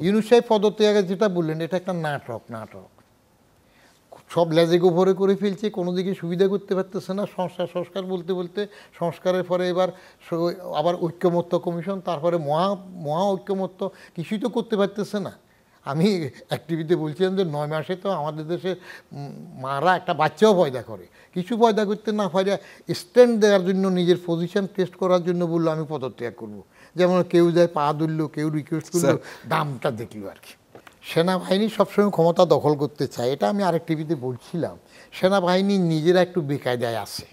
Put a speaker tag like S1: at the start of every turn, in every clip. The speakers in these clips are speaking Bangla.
S1: ইউনূস সাহেব পদত্যাগে যেটা বললেন এটা একটা নাটক সব লেজে গোবরে করে ফেলছে, কোনো দিকে সুবিধা করতে পারতেছে না। সংস্কার বলতে বলতে সংস্কারের পরে এবার আবার ঐক্যমত্য কমিশন, তারপরে মহা ঐক্যমত্য, কিছুই তো করতে পারতেছে না। আমি অ্যাক্টিভিতে বলছিলাম যে 9 মাসে তো আমাদের দেশে মারা একটা বাচ্চাও পয়দা করে, কিছু পয়দা করতে না পারে স্ট্যান্ড দেওয়ার জন্য, নিজের পজিশন টেস্ট করার জন্য বললো আমি পদত্যাগ করব। যেমন কেউ যায় পা ধরলো, কেউ রিকোয়েস্ট করলো, দামটা দেখলো আর কি। সেনাবাহিনী সবসময় ক্ষমতা দখল করতে চায়, এটা আমি আরেক টিভিতে বলছিলাম। সেনাবাহিনী নিজেরা একটু বেকায়দায় আছে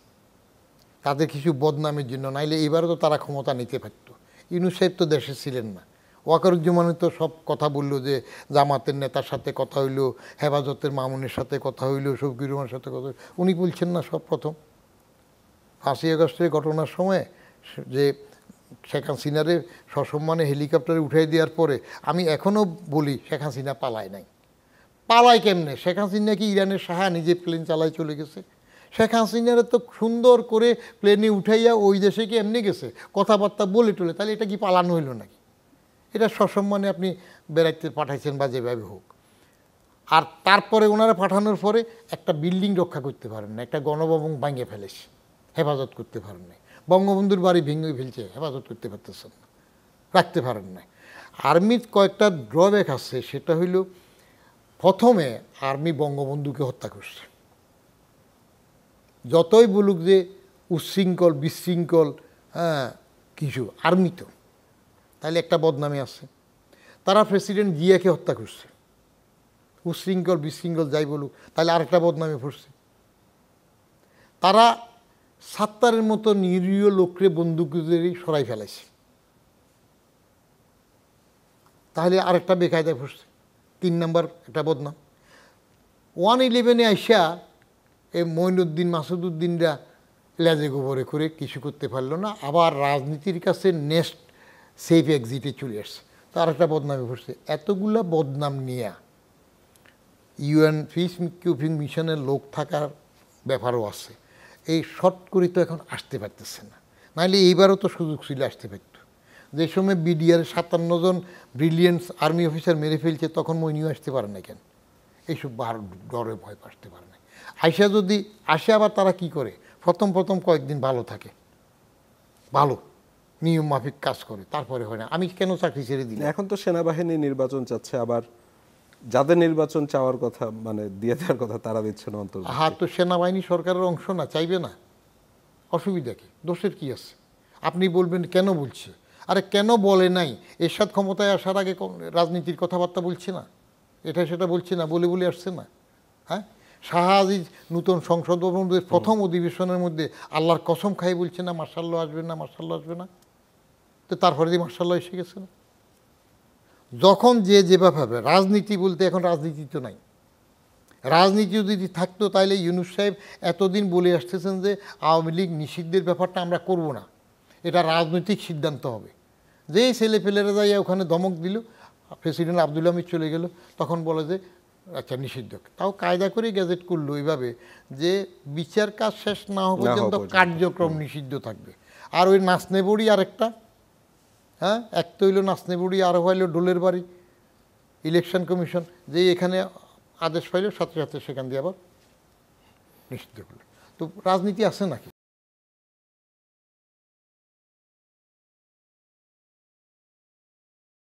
S1: তাদের কিছু বদনামের জন্য, নাইলে এবারও তো তারা ক্ষমতা নিতে পারত। ইউনূস সাহেব তো দেশে ছিলেন না। ওয়াকারুজ্জামানের তো সব কথা বললো যে জামাতের নেতার সাথে কথা হইলো, হেফাজতের মামুনের সাথে কথা হইলো, শফিকুর রহমানের সাথে কথা, উনি বলছেন না সব প্রথম 5ই আগস্টের ঘটনার সময় যে শেখ হাসিনারে সসম্মানে হেলিকপ্টারে উঠাই দেওয়ার পরে আমি এখনও বলি শেখ হাসিনা পালায় নাই। পালায় কেমনে? শেখ হাসিনা কি ইরানের শাহ নিজে প্লেন চালায় চলে গেছে? শেখ হাসিনারে তো সুন্দর করে প্লেনে উঠাইয়া ওই দেশে কি এমনি গেছে কথাবার্তা বলে টলে, তাহলে এটা কি পালানো হইল নাকি? এটা সসম্মানে আপনি বেড়াইতে পাঠাইছেন বা যেভাবে হোক। আর তারপরে ওনারা পাঠানোর পরে একটা বিল্ডিং রক্ষা করতে পারেন না, একটা গণভবন ভাঙে ফেলেছে, হেফাজত করতে পারেন নাই। বঙ্গবন্ধুর বাড়ি ভেঙে ফেলছে, হেফাজত করতে পারতেছেন না, রাখতে পারেন না। আর্মির কয়েকটা ড্রব্যাক আছে, সেটা হইল প্রথমে আর্মি বঙ্গবন্ধুকে হত্যা করছে। যতই বলুক যে উচ্ছৃঙ্খল বিশৃঙ্খল কিছু, আর্মি তো তাহলে একটা বদনামে আছে। তারা প্রেসিডেন্ট জিয়াকে হত্যা করছে, উচ্ছৃঙ্খল বিশৃঙ্খল যাই বলুক, তাহলে আরেকটা বদনামে পড়ছে। তারা সাত্তারের মতো নিরীহ লোককে বন্দুকদেরই সরাই ফেলাইছে, তাহলে আরেকটা বেকায়দায় পড়ছে। 3 নম্বর একটা বদনাম। 1/11 আইসা এই মঈনুদ্দিন মাসুদউদ্দিনরা লেজে গোবরে করে কিছু করতে পারলো না, আবার রাজনীতির কাছে নেক্সট সেফ এক্সিটে চলে আসছে, তার একটা বদনামে পড়ছে। এতগুলা বদনাম নিয়ে ইউএন পিস কিপিং মিশনের লোক থাকার ব্যাপারও আছে। এই শর্ট করে তো এখন আসতে পারতেছে না, নাহলে এইবারও তো সুযোগ ছিল আসতে পারত। যে সময় বিডিআর 57 জন ব্রিলিয়েন্স আর্মি অফিসার মেরে ফেলছে, তখন মইনিও আসতে পারে না কেন? এইসব ডরে ভয় আসতে পারে না। আইসা যদি আসে, আবার তারা কি করে, প্রথম কয়েকদিন ভালো থাকে, ভালো নিয়ম মাফিক কাজ করে, তারপরে হয় না। আমি কেন চাকরি ছেড়ে দিই?
S2: এখন তো সেনাবাহিনী নির্বাচন চাচ্ছে, আবার যাদের নির্বাচন চাওয়ার কথা মানে দিয়ে দেওয়ার কথা তারা দিচ্ছে না অন্তত।
S1: তো সেনাবাহিনী সরকারের অংশ না, চাইবে না, অসুবিধা কি? দোষের কি আছে? আপনি বলবেন কেন বলছে, আরে কেন বলে নাই? এরশাদ ক্ষমতায় আসার আগে রাজনীতির কথাবার্তা বলছে না, এটা সেটা বলছে না, বলে বলে আসছে না। হ্যাঁ, শাহ আজিজ নূতন সংসদ ভবনের প্রথম অধিবেশনের মধ্যে আল্লাহর কসম খাই বলছে না মার্শাল্লাহ আসবে না, মার্শাল্লাহ আসবে না, তো তারপরে দিয়ে মার্শাল্লাহ এসে গেছে না। যখন যে যেভাবে, রাজনীতি বলতে এখন রাজনীতি তো নাই। রাজনীতি যদি থাকতো তাহলে ইউনূস সাহেব এতদিন বলে আসতেছেন যে আওয়ামী লীগ নিষিদ্ধের ব্যাপারটা আমরা করব না, এটা রাজনৈতিক সিদ্ধান্ত হবে। যেই ছেলেপেলেরা যাইয়া ওখানে ধমক দিল, প্রেসিডেন্ট আব্দুল হামিদ চলে গেল, তখন বলে যে আচ্ছা নিষিদ্ধ। তাও কায়দা করে গ্যাজেট করলো এইভাবে যে বিচার কাজ শেষ না হওয়া পর্যন্ত কার্যক্রম নিষিদ্ধ থাকবে। আর ওই নাচনে বড়ি আরেকটা, এক তো হইল নাচনে বড়ি, আরও হইল ডোলের বাড়ি। ইলেকশন কমিশন যে এখানে আদেশ পাইল, সাথে সাথে সেখান দিয়ে আবার নিষিদ্ধ করলো। তো রাজনীতি আছে নাকি?